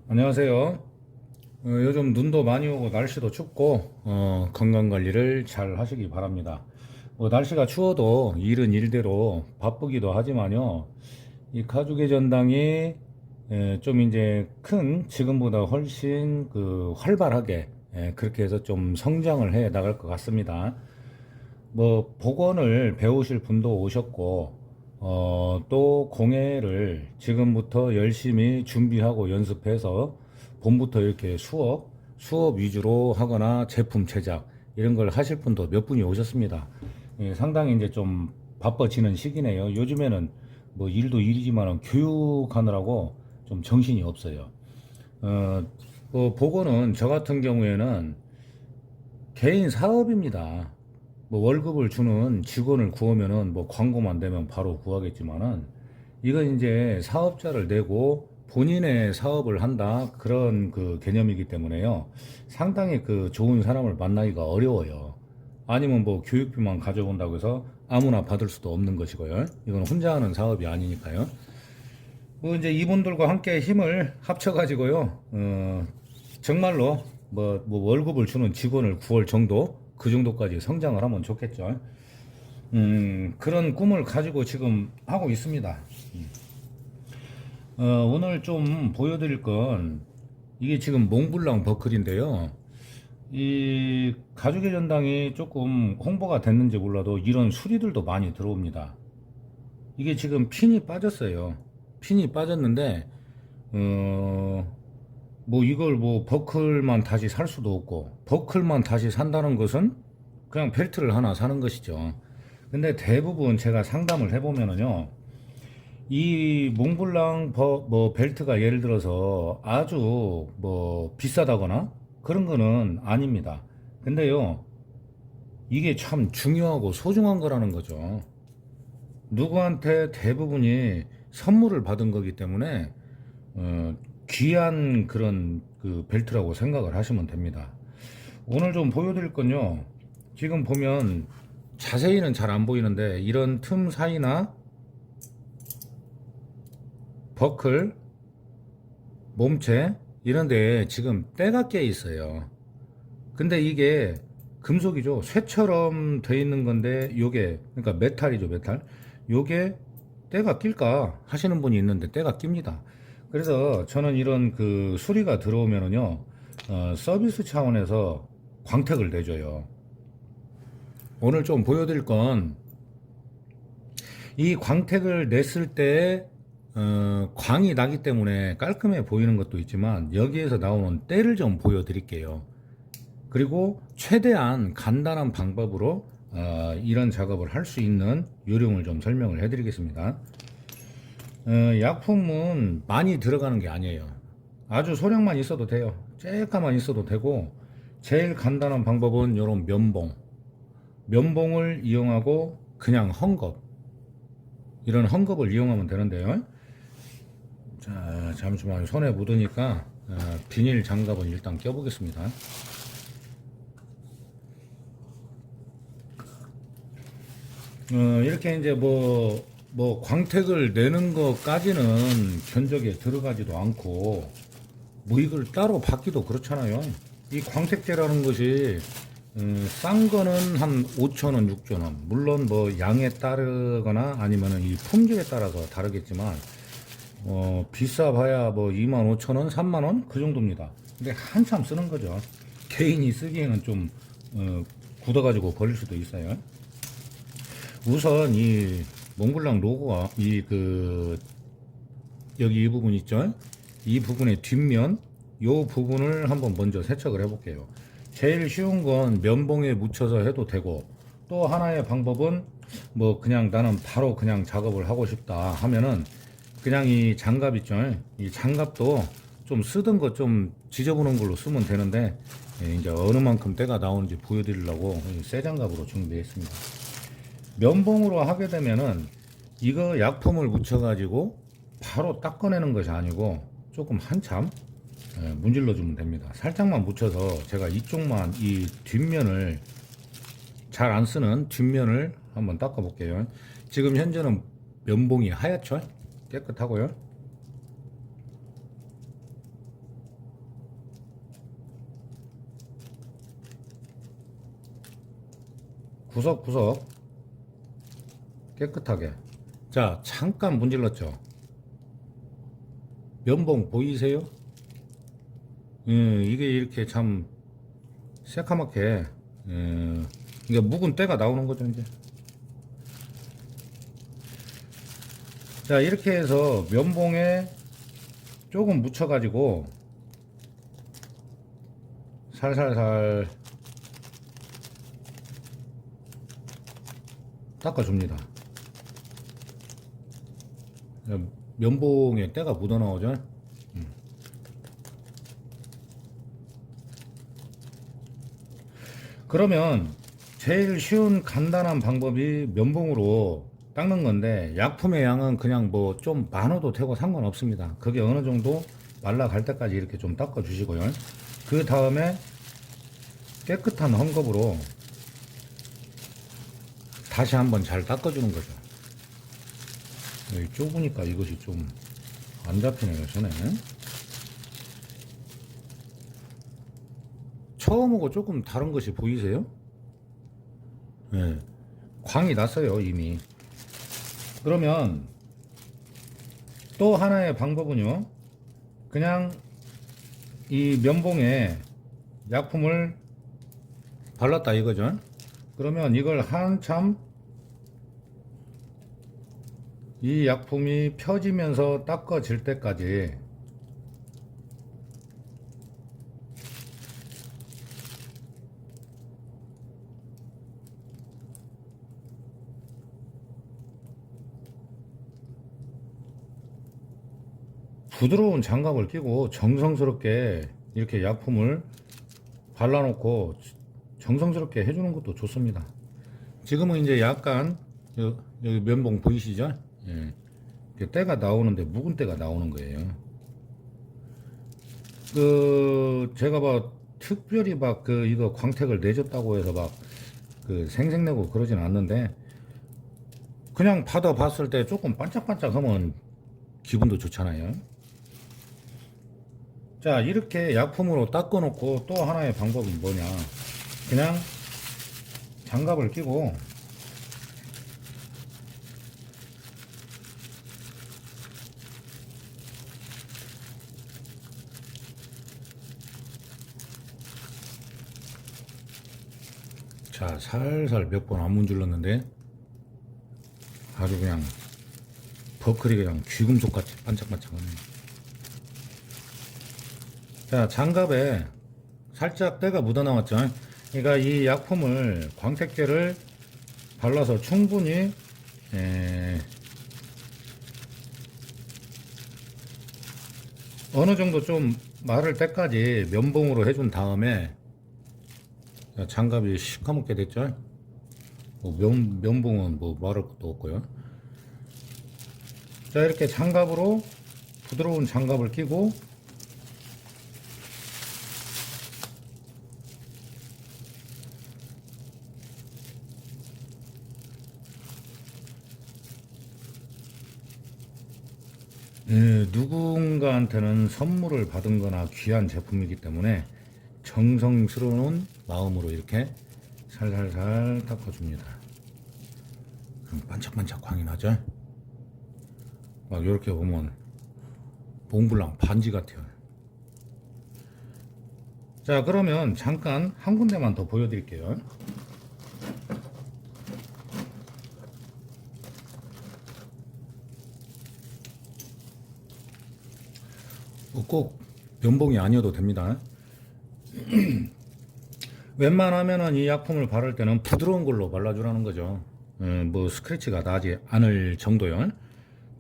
안녕하세요. 요즘 눈도 많이 오고 날씨도 춥고 건강 관리를 잘 하시기 바랍니다. 날씨가 추워도 일은 일대로 바쁘기도 하지만요. 이 가죽의 전당이 좀 이제 큰 지금보다 훨씬 그 활발하게 그렇게 해서 좀 성장을 해 나갈 것 같습니다. 복원을 배우실 분도 오셨고, 또 공예를 지금부터 열심히 준비하고 연습해서 봄부터 이렇게 수업 위주로 하거나 제품 제작 이런 걸 하실 분도 몇 분이 오셨습니다. 상당히 이제 좀 바빠지는 시기네요. 요즘에는 일도 일이지만 교육하느라고 좀 정신이 없어요. 어, 복원은 저 같은 경우에는 개인 사업입니다. 월급을 주는 직원을 구하면은 광고만 되면 바로 구하겠지만은 이건 이제 사업자를 내고 본인의 사업을 한다 그런 그 개념이기 때문에요. 상당히 그 좋은 사람을 만나기가 어려워요. 아니면 교육비만 가져온다고 해서 아무나 받을 수도 없는 것이고요. 이건 혼자 하는 사업이 아니니까요. 이제 이분들과 함께 힘을 합쳐가지고요. 정말로 월급을 주는 직원을 구할 정도 그 정도까지 성장을 하면 좋겠죠. 그런 꿈을 가지고 지금 하고 있습니다. 오늘 좀 보여드릴 건 이게 지금 몽블랑 버클인데요. 이 가죽의 전당이 조금 홍보가 됐는지 몰라도 이런 수리들도 많이 들어옵니다. 이게 지금 핀이 빠졌어요. 핀이 빠졌는데 이걸 버클만 다시 살 수도 없고, 버클만 다시 산다는 것은 그냥 벨트를 하나 사는 것이죠. 근데 대부분 제가 상담을 해보면은요, 이 몽블랑 벨트가 예를 들어서 아주 비싸다거나 그런 거는 아닙니다. 근데요, 이게 참 중요하고 소중한 거라는 거죠. 누구한테 대부분이 선물을 받은 거기 때문에 어, 귀한 그런 그 벨트라고 생각을 하시면 됩니다. 오늘 좀 보여드릴 건요. 지금 보면 자세히는 잘 안 보이는데 이런 틈 사이나 버클, 몸체 이런 데에 지금 때가 껴 있어요. 근데 이게 금속이죠. 쇠처럼 돼 있는 건데 요게 그러니까 메탈이죠, 메탈. 요게 때가 낄까 하시는 분이 있는데 때가 낍니다. 그래서 저는 이런 그 수리가 들어오면은요, 서비스 차원에서 광택을 내줘요. 오늘 좀 보여드릴 건 이 광택을 냈을 때 광이 나기 때문에 깔끔해 보이는 것도 있지만 여기에서 나오는 때를 좀 보여드릴게요. 그리고 최대한 간단한 방법으로 이런 작업을 할 수 있는 요령을 좀 설명을 해드리겠습니다. 약품은 많이 들어가는 게 아니에요. 아주 소량만 있어도 돼요. 쬐까만 있어도 되고, 제일 간단한 방법은 이런 면봉을 이용하고 그냥 헝겊, 이런 헝겊을 이용하면 되는데요. 자, 잠시만 손에 묻으니까 비닐 장갑은 일단 껴보겠습니다. 이렇게 이제 광택을 내는 것까지는 견적에 들어가지도 않고, 이걸 따로 받기도 그렇잖아요. 이 광택제라는 것이, 싼 거는 한 5,000원, 6,000원. 물론 양에 따르거나 아니면은 이 품질에 따라서 다르겠지만, 비싸 봐야 25,000원, 3만원? 그 정도입니다. 근데 한참 쓰는 거죠. 개인이 쓰기에는 좀, 굳어가지고 버릴 수도 있어요. 우선 이 몽블랑 로고가 여기 이 부분 있죠? 이 부분의 뒷면 요 부분을 한번 먼저 세척을 해 볼게요. 제일 쉬운 건 면봉에 묻혀서 해도 되고, 또 하나의 방법은 그냥 나는 바로 그냥 작업을 하고 싶다 하면은 그냥 이 장갑 있죠? 이 장갑도 좀 쓰던 거 좀 지저분한 걸로 쓰면 되는데, 이제 어느 만큼 때가 나오는지 보여드리려고 새 장갑으로 준비했습니다. 면봉으로 하게 되면은 이거 약품을 묻혀가지고 바로 닦아내는 것이 아니고 조금 한참 문질러 주면 됩니다. 살짝만 묻혀서 제가 이쪽만 이 뒷면을 잘 안 쓰는 뒷면을 한번 닦아 볼게요. 지금 현재는 면봉이 하얗죠? 깨끗하고요. 구석구석 깨끗하게. 자, 잠깐 문질렀죠. 면봉 보이세요? 이게 이렇게 참 새카맣게 이게 묵은 때가 나오는 거죠 이제. 자, 이렇게 해서 면봉에 조금 묻혀 가지고 살살살 닦아줍니다. 면봉에 때가 묻어 나오죠. 그러면 제일 쉬운 간단한 방법이 면봉으로 닦는 건데, 약품의 양은 그냥 뭐 좀 많아도 되고 상관없습니다. 그게 어느 정도 말라갈 때까지 이렇게 좀 닦아 주시고요. 그 다음에 깨끗한 헝겊으로 다시 한번 잘 닦아 주는 거죠. 여기 좁으니까 이것이 좀 안 잡히네요, 손에. 처음하고 조금 다른 것이 보이세요? 네. 광이 났어요, 이미. 그러면 또 하나의 방법은요, 그냥 이 면봉에 약품을 발랐다 이거죠. 그러면 이걸 한참 이 약품이 펴지면서 닦아질 때까지 부드러운 장갑을 끼고 정성스럽게 이렇게 약품을 발라놓고 정성스럽게 해주는 것도 좋습니다. 지금은 이제 약간 여기 면봉 보이시죠? 예. 때가 나오는데 묵은 때가 나오는 거예요. 제가 막 특별히 막 이거 광택을 내줬다고 해서 막 생색내고 그러진 않는데, 그냥 받아 봤을 때 조금 반짝반짝 하면 기분도 좋잖아요. 자, 이렇게 약품으로 닦아 놓고 또 하나의 방법은 뭐냐, 그냥 장갑을 끼고 자, 살살 몇 번 안 문질렀는데 아주 그냥 버클이 그냥 귀금속같이 반짝반짝하네. 자, 장갑에 살짝 때가 묻어 나왔죠. 그러니까 이 약품을, 광택제를 발라서 충분히 어느 정도 좀 마를 때까지 면봉으로 해준 다음에, 장갑이 시커멓게 됐죠. 뭐 면봉은 뭐 말할 것도 없고요. 자, 이렇게 장갑으로, 부드러운 장갑을 끼고 누군가한테는 선물을 받은 거나 귀한 제품이기 때문에 정성스러운 마음으로 이렇게 살살살 닦아줍니다. 그럼 반짝반짝 광이 나죠? 막 이렇게 보면 몽블랑 반지 같아요. 자, 그러면 잠깐 한 군데만 더 보여드릴게요. 꼭 면봉이 아니어도 됩니다. 웬만하면은 이 약품을 바를 때는 부드러운 걸로 발라주라는 거죠. 뭐 스크래치가 나지 않을 정도요.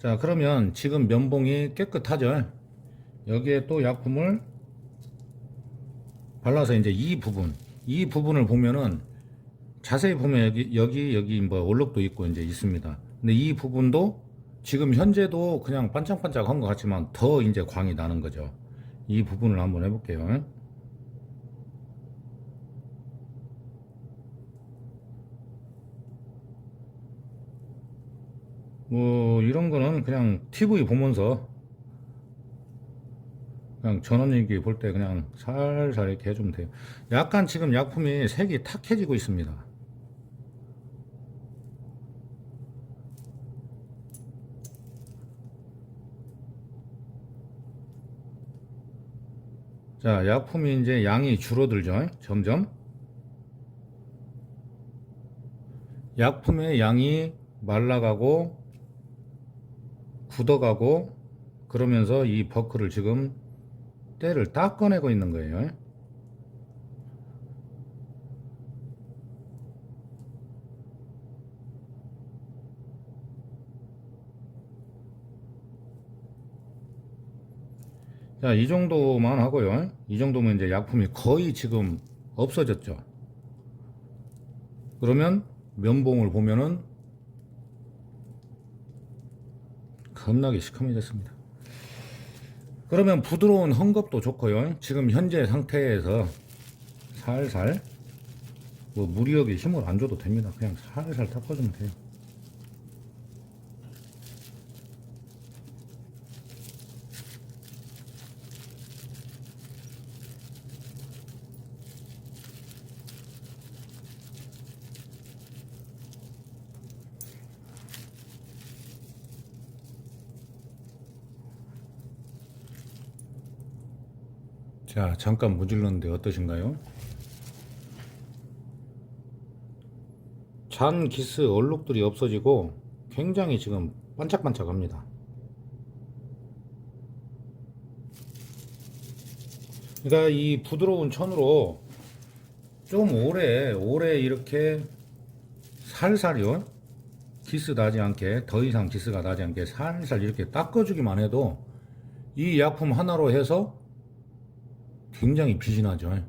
자, 그러면 지금 면봉이 깨끗하죠. 여기에 또 약품을 발라서 이제 이 부분을 보면은, 자세히 보면 여기 뭐 얼룩도 있고 이제 있습니다. 근데 이 부분도 지금 현재도 그냥 반짝반짝한 것 같지만 더 이제 광이 나는 거죠. 이 부분을 한번 해볼게요. 뭐 이런 거는 그냥 TV 보면서 그냥 전원일기 볼 때 그냥 살살 이렇게 해주면 돼요. 약간 지금 약품이 색이 탁해지고 있습니다. 자, 약품이 이제 양이 줄어들죠. 점점. 약품의 양이 말라가고 굳어가고 그러면서 이 버클을 지금 때를 딱 꺼내고 있는 거예요. 자, 이 정도만 하고요. 이 정도면 이제 약품이 거의 지금 없어졌죠. 그러면 면봉을 보면은 겁나게 시커매졌습니다. 그러면 부드러운 헝겊도 좋고요. 지금 현재 상태에서 살살 뭐 무리하게 힘을 안 줘도 됩니다. 그냥 살살 닦아주면 돼요. 자, 잠깐 문질렀는데 어떠신가요? 잔 기스 얼룩들이 없어지고 굉장히 지금 반짝반짝합니다. 그러니까 이 부드러운 천으로 좀 오래 이렇게 살살요, 기스 나지 않게, 더 이상 기스가 나지 않게 살살 이렇게 닦아주기만 해도 이 약품 하나로 해서 굉장히 빛이 나죠.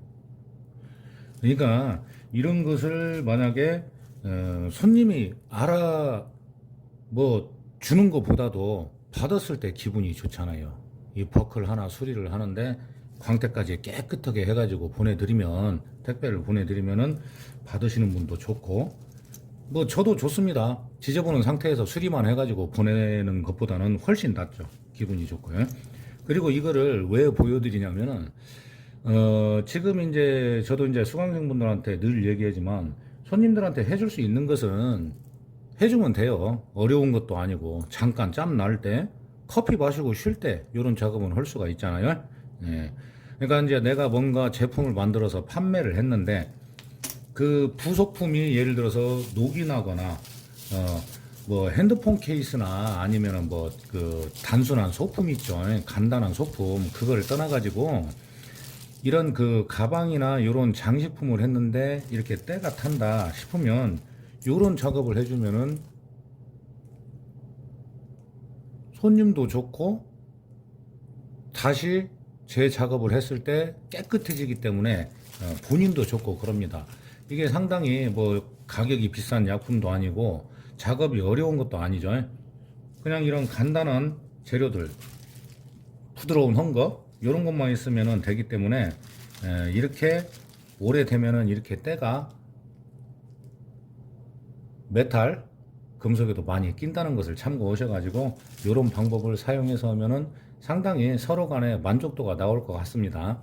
그러니까 이런 것을 만약에 손님이 뭐 주는 것보다도 받았을 때 기분이 좋잖아요. 이 버클 하나 수리를 하는데 광택까지 깨끗하게 해가지고 보내드리면, 택배를 보내드리면은 받으시는 분도 좋고, 뭐 저도 좋습니다. 지저분한 상태에서 수리만 해가지고 보내는 것보다는 훨씬 낫죠. 기분이 좋고요. 그리고 이거를 왜 보여드리냐면은 지금 이제 저도 이제 수강생분들한테 늘 얘기하지만, 손님들한테 해줄 수 있는 것은 해주면 돼요. 어려운 것도 아니고 잠깐 짬 날 때, 커피 마시고 쉴 때 이런 작업은 할 수가 있잖아요. 예. 그러니까 이제 내가 뭔가 제품을 만들어서 판매를 했는데 그 부속품이 예를 들어서 녹이 나거나 뭐 핸드폰 케이스나 아니면은 뭐 그 단순한 소품 있죠. 간단한 소품, 그걸 떠나가지고 이런 그 가방이나 이런 장식품을 했는데 이렇게 때가 탄다 싶으면 이런 작업을 해주면은 손님도 좋고 다시 재작업을 했을 때 깨끗해지기 때문에 본인도 좋고 그럽니다. 이게 상당히 뭐 가격이 비싼 약품도 아니고 작업이 어려운 것도 아니죠. 그냥 이런 간단한 재료들, 부드러운 헝겊 이런 것만 있으면 되기 때문에 이렇게 오래되면은 이렇게 때가 메탈, 금속에도 많이 낀다는 것을 참고하셔가지고 이런 방법을 사용해서 하면은 상당히 서로 간에 만족도가 나올 것 같습니다.